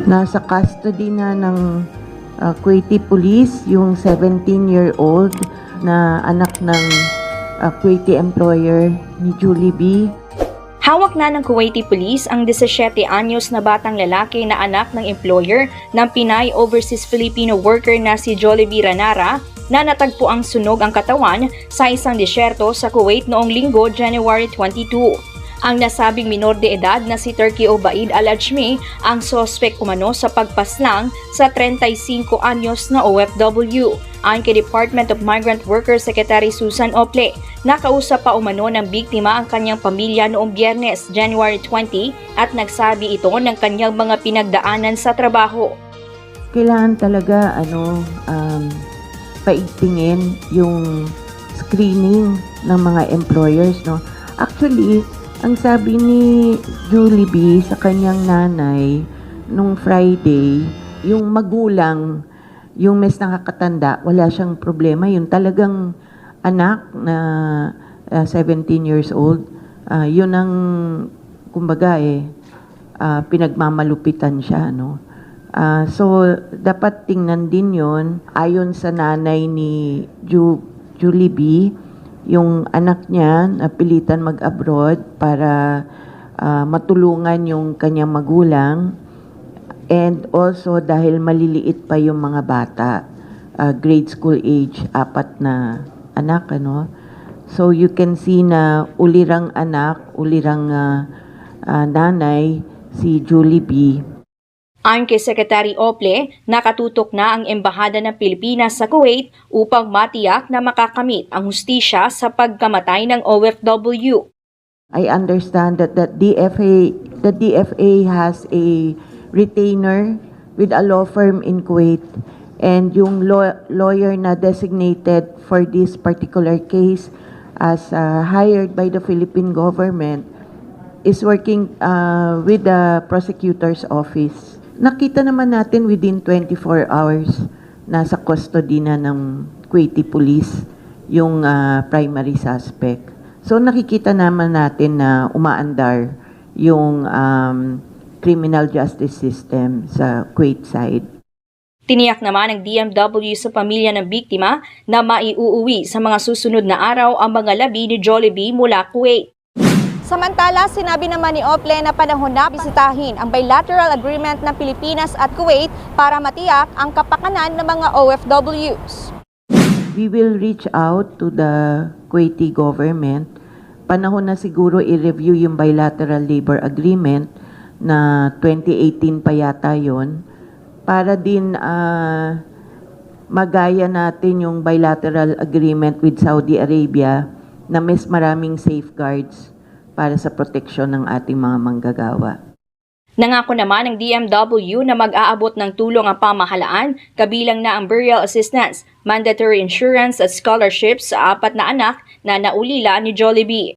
Nasa custody na ng Kuwaiti Police yung 17-year-old na anak ng Kuwaiti employer ni Julie B. Hawak na ng Kuwaiti Police ang 17 anyos na batang lalaki na anak ng employer ng Pinay Overseas Filipino worker na si Jollibee Ranara na natagpo ang sunog ang katawan sa isang disyerto sa Kuwait noong Linggo, January 22. Ang nasabing minor de edad na si Turki Obaid Al-Ajmi ang sospek umano sa pagpaslang sa 35 anyos na OFW. Ayon kay Department of Migrant Workers Secretary Susan Ople, nakausap pa umano ng biktima ang kanyang pamilya noong Biyernes, January 20 at nagsabi ito ng kanyang mga pinagdaanan sa trabaho. Kailangan talaga paigtingin yung screening ng mga employers, no? Actually, ang sabi ni Julie B sa kanyang nanay nung Friday, yung magulang, yung mes nakakatanda, wala siyang problema. Yung talagang anak na 17 years old, yun ang, kumbaga pinagmamalupitan siya, no? So, dapat tingnan din yun. Ayon sa nanay ni Julie B, yung anak niya napilitan mag-abroad para matulungan yung kanyang magulang. And also dahil maliliit pa yung mga bata, grade school age, 4 na anak, ano. So you can see na ulirang anak, ulirang nanay, si Julie B. Ayon kay Secretary Ople, nakatutok na ang Embahada ng Pilipinas sa Kuwait upang matiyak na makakamit ang hustisya sa pagkamatay ng OFW. I understand that the DFA has a retainer with a law firm in Kuwait, and yung lawyer na designated for this particular case as hired by the Philippine government is working with the prosecutor's office. Nakita naman natin within 24 hours nasa custody na ng Kuwaiti Police yung primary suspect. So nakikita naman natin na umaandar yung criminal justice system sa Kuwait side. Tiniyak naman ng DMW sa pamilya ng biktima na maiuuwi sa mga susunod na araw ang mga labi ni Jollibee mula Kuwait. Samantala, sinabi naman ni Ople na panahon na bisitahin ang bilateral agreement ng Pilipinas at Kuwait para matiyak ang kapakanan ng mga OFWs. We will reach out to the Kuwaiti government. Panahon na siguro i-review yung bilateral labor agreement na 2018 pa yata yun, para din magaya natin yung bilateral agreement with Saudi Arabia na mas maraming safeguards para sa proteksyon ng ating mga manggagawa. Nangako naman ng DMW na mag-aabot ng tulong ang pamahalaan, kabilang na ang burial assistance, mandatory insurance at scholarships sa 4 na anak na naulila ni Jollibee.